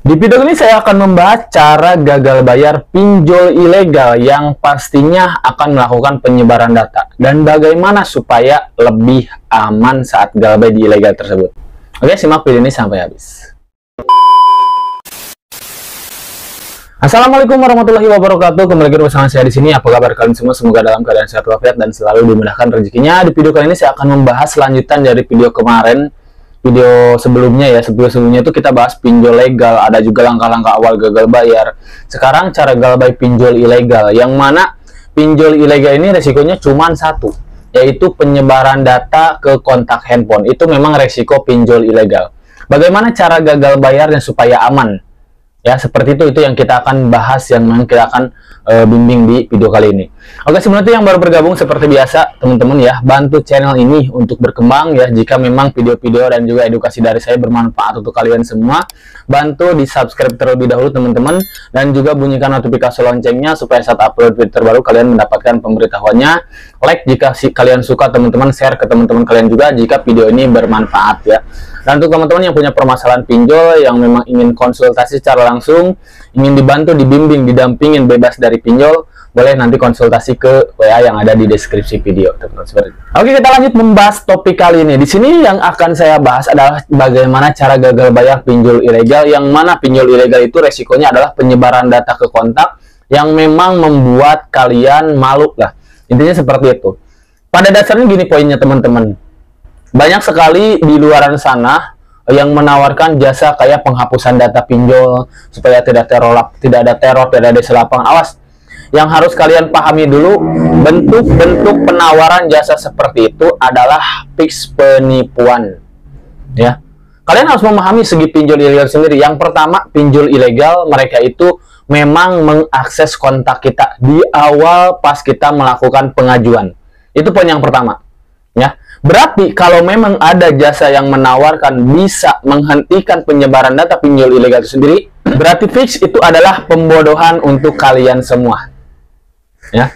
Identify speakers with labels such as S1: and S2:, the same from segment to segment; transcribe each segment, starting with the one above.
S1: Di video ini saya akan membahas cara gagal bayar pinjol ilegal yang pastinya akan melakukan penyebaran data dan bagaimana supaya lebih aman saat gagal bayar di ilegal tersebut. Oke, simak video ini sampai habis. Assalamualaikum warahmatullahi wabarakatuh. Kembali lagi bersama saya di sini. Apa kabar kalian semua? Semoga dalam keadaan sehat walafiat dan selalu dimudahkan rezekinya. Di video kali ini saya akan membahas lanjutan dari video kemarin. Video sebelumnya itu kita bahas pinjol legal, ada juga langkah-langkah awal gagal bayar. Sekarang cara gagal bayar pinjol ilegal, yang mana pinjol ilegal ini resikonya cuma satu, yaitu penyebaran data ke kontak handphone. Itu memang resiko pinjol ilegal. Bagaimana cara gagal bayarnya supaya aman? Ya, seperti itu yang kita akan bahas, yang memang kita akan bimbing di video kali ini. Oke, sebelum itu yang baru bergabung seperti biasa, teman-teman ya, bantu channel ini untuk berkembang ya. Jika memang video-video dan juga edukasi dari saya bermanfaat untuk kalian semua, bantu di subscribe terlebih dahulu teman-teman, dan juga bunyikan notifikasi loncengnya supaya saat upload video terbaru kalian mendapatkan pemberitahuannya. Like jika kalian suka teman-teman, share ke teman-teman kalian juga jika video ini bermanfaat ya. Dan untuk teman-teman yang punya permasalahan pinjol, yang memang ingin konsultasi secara langsung, ingin dibantu, dibimbing, didampingin bebas dari pinjol, boleh nanti konsultasi ke WA yang ada di deskripsi video, teman-teman. Oke, kita lanjut membahas topik kali ini. Di sini yang akan saya bahas adalah bagaimana cara gagal bayar pinjol ilegal, yang mana pinjol ilegal itu resikonya adalah penyebaran data ke kontak yang memang membuat kalian malu lah. Intinya seperti itu. Pada dasarnya gini poinnya teman-teman. Banyak sekali di luaran sana yang menawarkan jasa kayak penghapusan data pinjol supaya tidak ada teror, tidak ada selapangan. Awas, yang harus kalian pahami dulu, bentuk-bentuk penawaran jasa seperti itu adalah fix penipuan. Ya, kalian harus memahami segi pinjol ilegal sendiri. Yang pertama, pinjol ilegal mereka itu memang mengakses kontak kita di awal pas kita melakukan pengajuan. Itu poin yang pertama. Ya, berarti kalau memang ada jasa yang menawarkan bisa menghentikan penyebaran data pinjol ilegal itu sendiri, berarti fix itu adalah pembodohan untuk kalian semua. Ya.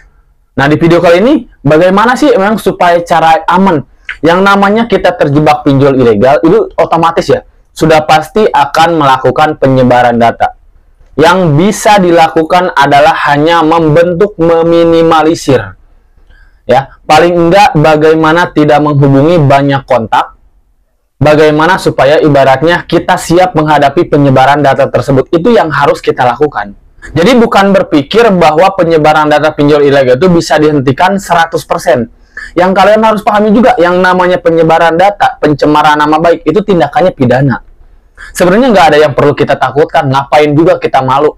S1: Nah, di video kali ini bagaimana sih memang supaya cara aman? Yang namanya kita terjebak pinjol ilegal itu otomatis ya sudah pasti akan melakukan penyebaran data. Yang bisa dilakukan adalah hanya membentuk meminimalisir. Ya, paling enggak bagaimana tidak menghubungi banyak kontak, bagaimana supaya ibaratnya kita siap menghadapi penyebaran data tersebut. Itu yang harus kita lakukan. Jadi bukan berpikir bahwa penyebaran data pinjol ilegal itu bisa dihentikan 100%. Yang kalian harus pahami juga, yang namanya penyebaran data, pencemaran nama baik, itu tindakannya pidana. Sebenarnya nggak ada yang perlu kita takutkan, ngapain juga kita malu.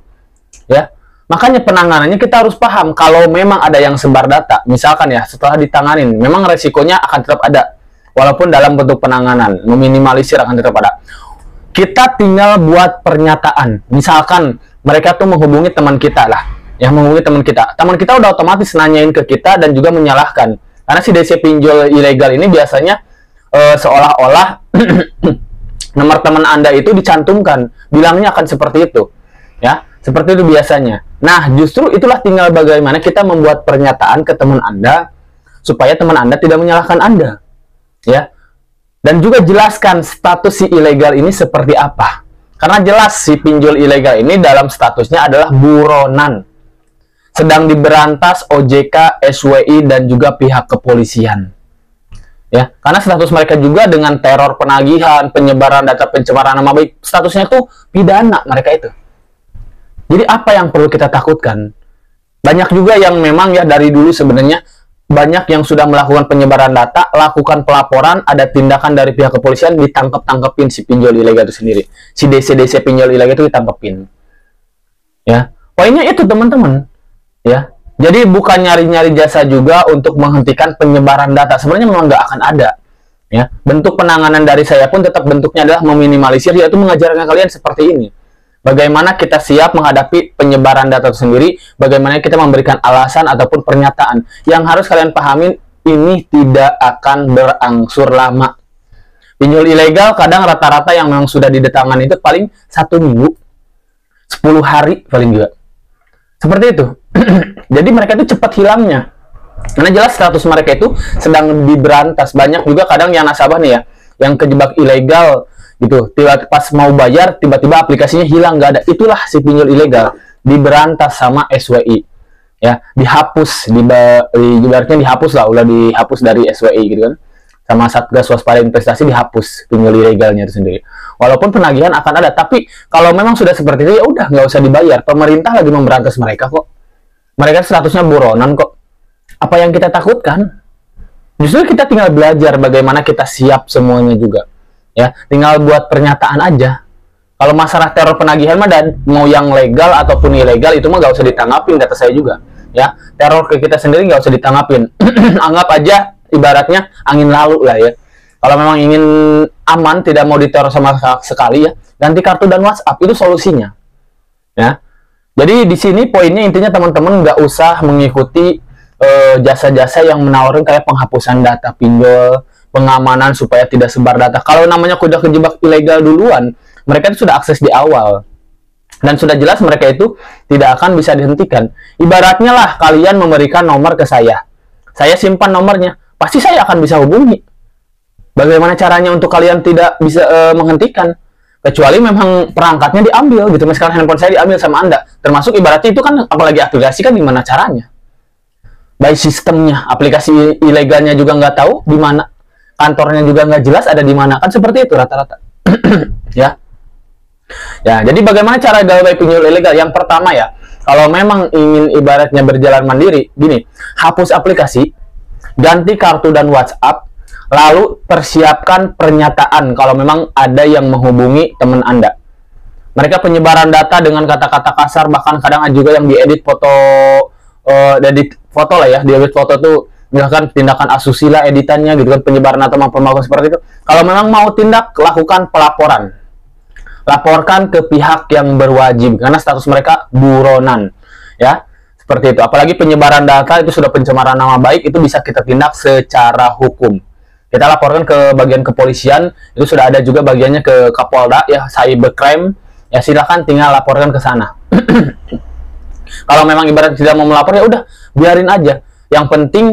S1: Ya. Makanya penanganannya kita harus paham. Kalau memang ada yang sebar data, misalkan ya setelah ditanganin, memang resikonya akan tetap ada. Walaupun dalam bentuk penanganan, meminimalisir akan tetap ada. Kita tinggal buat pernyataan. Misalkan mereka tuh menghubungi teman kita lah. Yang menghubungi teman kita. Teman kita udah otomatis nanyain ke kita dan juga menyalahkan. Karena si DC pinjol ilegal ini biasanya seolah-olah nomor teman Anda itu dicantumkan. Bilangnya akan seperti itu. Ya. Seperti itu biasanya. Nah, justru itulah tinggal bagaimana kita membuat pernyataan ke teman Anda supaya teman Anda tidak menyalahkan Anda. Ya. Dan juga jelaskan status si ilegal ini seperti apa. Karena jelas si pinjol ilegal ini dalam statusnya adalah buronan. Sedang diberantas OJK, SWI dan juga pihak kepolisian. Ya, karena status mereka juga dengan teror penagihan, penyebaran data pencemaran nama baik, statusnya itu pidana mereka itu. Jadi apa yang perlu kita takutkan? Banyak juga yang memang ya dari dulu sebenarnya banyak yang sudah melakukan penyebaran data, lakukan pelaporan, ada tindakan dari pihak kepolisian, ditangkap-tangkepin si pinjol ilegal itu sendiri. Si DC pinjol ilegal itu ditangkepin. Ya, poinnya itu teman-teman. Ya, jadi bukan nyari-nyari jasa juga untuk menghentikan penyebaran data. Sebenarnya memang nggak akan ada. Ya, bentuk penanganan dari saya pun tetap bentuknya adalah meminimalisir, yaitu mengajarkan kalian seperti ini. Bagaimana kita siap menghadapi penyebaran data itu sendiri, bagaimana kita memberikan alasan ataupun pernyataan. Yang harus kalian pahamin, ini tidak akan berangsur lama. Pinjol ilegal kadang rata-rata yang memang sudah didatangkan itu paling 1 minggu, 10 hari paling juga. Seperti itu. Jadi mereka itu cepat hilangnya. Karena jelas status mereka itu sedang diberantas. Banyak juga kadang yang nasabah nih ya, yang kejebak ilegal, gitu. Tiba pas mau bayar tiba-tiba aplikasinya hilang, nggak ada. Itulah si pinjol ilegal, diberantas sama SWI ya, dihapus, ibaratnya dihapus lah, udah dihapus dari SWI gitu kan, sama Satgas Waspada Investasi, dihapus pinjol ilegalnya itu sendiri. Walaupun penagihan akan ada, tapi kalau memang sudah seperti itu ya udah nggak usah dibayar. Pemerintah lagi memberantas mereka kok, mereka statusnya buronan kok. Apa yang kita takutkan? Justru kita tinggal belajar bagaimana kita siap semuanya juga. Ya, tinggal buat pernyataan aja. Kalau masalah teror penagihan mah, dan mau yang legal ataupun ilegal itu mah gak usah ditanggapin, kata saya juga. Ya, teror ke kita sendiri gak usah ditanggapin. Anggap aja ibaratnya angin lalu lah ya. Kalau memang ingin aman, tidak mau diteror sama sekali ya, ganti kartu dan WhatsApp, itu solusinya. Ya, jadi di sini poinnya intinya teman-teman nggak usah mengikuti jasa-jasa yang menawarkan kayak penghapusan data pinjol, pengamanan supaya tidak sebar data. Kalau namanya udah kejebak ilegal duluan, mereka itu sudah akses di awal. Dan sudah jelas mereka itu tidak akan bisa dihentikan. Ibaratnya lah kalian memberikan nomor ke saya simpan nomornya, pasti saya akan bisa hubungi. Bagaimana caranya untuk kalian tidak bisa menghentikan? Kecuali memang perangkatnya diambil gitu. Misalkan handphone saya diambil sama Anda. Termasuk ibaratnya itu kan, apalagi aplikasi kan, gimana caranya? By sistemnya, aplikasi ilegalnya juga nggak tahu di mana, kantornya juga nggak jelas ada di mana, kan seperti itu rata-rata. Ya, jadi bagaimana cara galbay pinjol ilegal? Yang pertama ya, kalau memang ingin ibaratnya berjalan mandiri, gini, hapus aplikasi, ganti kartu dan WhatsApp, lalu persiapkan pernyataan kalau memang ada yang menghubungi teman Anda. Mereka penyebaran data dengan kata-kata kasar, bahkan kadang juga yang diedit foto, edit foto lah ya, diedit foto tuh misalkan tindakan asusila editannya gitu kan, penyebaran atau maupun seperti itu. Kalau memang mau tindak, lakukan pelaporan, laporkan ke pihak yang berwajib karena status mereka buronan ya, seperti itu. Apalagi penyebaran data itu sudah pencemaran nama baik, itu bisa kita tindak secara hukum. Kita laporkan ke bagian kepolisian, itu sudah ada juga bagiannya ke Kapolda ya, cybercrime ya, silahkan tinggal laporkan ke sana. Kalau memang ibarat tidak mau melapor ya udah biarin aja. Yang penting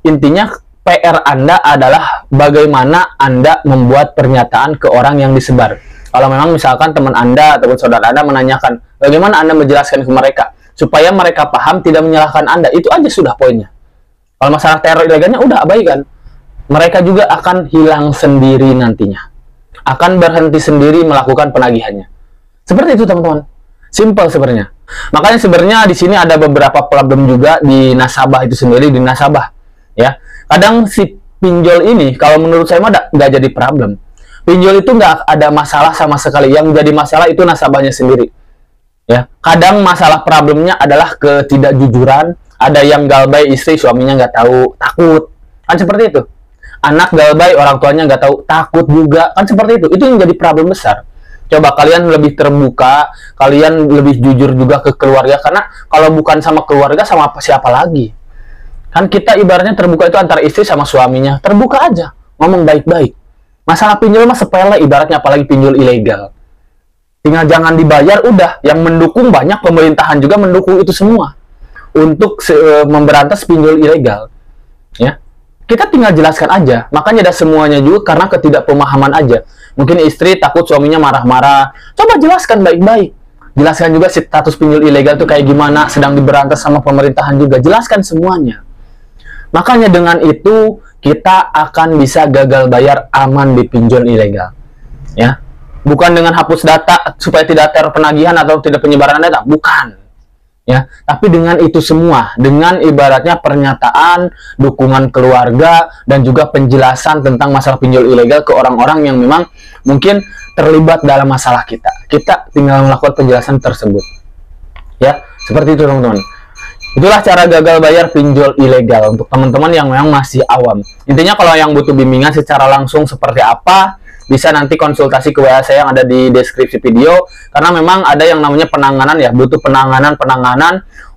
S1: intinya PR Anda adalah bagaimana Anda membuat pernyataan ke orang yang disebar. Kalau memang misalkan teman Anda ataupun saudara Anda menanyakan, bagaimana Anda menjelaskan ke mereka supaya mereka paham, tidak menyalahkan Anda, itu aja sudah poinnya. Kalau masalah teror ilegalnya udah abaikan. Mereka juga akan hilang sendiri nantinya. Akan berhenti sendiri melakukan penagihannya. Seperti itu teman-teman. Simple sebenarnya. Makanya sebenarnya di sini ada beberapa problem juga di nasabah itu sendiri, di nasabah ya. Kadang si pinjol ini kalau menurut saya mah nggak jadi problem. Pinjol itu nggak ada masalah sama sekali. Yang jadi masalah itu nasabahnya sendiri ya. Kadang masalah problemnya adalah ketidakjujuran. Ada yang galbay istri, suaminya nggak tahu, takut, kan seperti itu. Anak galbay, orang tuanya nggak tahu, takut juga, kan seperti itu. Itu yang jadi problem besar. Coba kalian lebih terbuka, kalian lebih jujur juga ke keluarga, karena kalau bukan sama keluarga, sama siapa lagi? Kan kita ibaratnya terbuka itu antara istri sama suaminya, terbuka aja, ngomong baik-baik. Masalah pinjol mah sepele ibaratnya, apalagi pinjol ilegal. Tinggal jangan dibayar, udah. Yang mendukung banyak, pemerintahan juga mendukung itu semua untuk memberantas pinjol ilegal. Ya, kita tinggal jelaskan aja. Makanya ada semuanya juga karena ketidakpemahaman aja. Mungkin istri takut suaminya marah-marah. Coba jelaskan baik-baik. Jelaskan juga status pinjol ilegal itu kayak gimana, sedang diberantas sama pemerintahan juga. Jelaskan semuanya. Makanya dengan itu kita akan bisa gagal bayar, aman di pinjol ilegal. Ya, bukan dengan hapus data supaya tidak teror penagihan atau tidak penyebaran data, bukan. Ya, tapi dengan itu semua, dengan ibaratnya pernyataan, dukungan keluarga, dan juga penjelasan tentang masalah pinjol ilegal ke orang-orang yang memang mungkin terlibat dalam masalah kita. Kita tinggal melakukan penjelasan tersebut. Ya, seperti itu teman-teman. Itulah cara gagal bayar pinjol ilegal untuk teman-teman yang memang masih awam. Intinya kalau yang butuh bimbingan secara langsung seperti apa, bisa nanti konsultasi ke WA saya yang ada di deskripsi video, karena memang ada yang namanya penanganan ya, butuh penanganan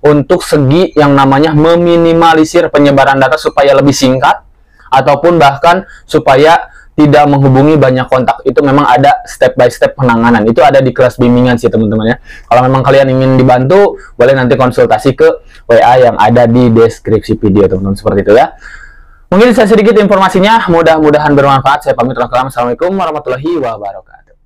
S1: untuk segi yang namanya meminimalisir penyebaran data supaya lebih singkat, ataupun bahkan supaya tidak menghubungi banyak kontak. Itu memang ada step by step penanganan, itu ada di kelas bimbingan sih teman-teman ya. Kalau memang kalian ingin dibantu, boleh nanti konsultasi ke WA yang ada di deskripsi video teman-teman, seperti itu ya. Mungkin saya sedikit informasinya, mudah-mudahan bermanfaat. Saya pamit, wassalamualaikum warahmatullahi wabarakatuh.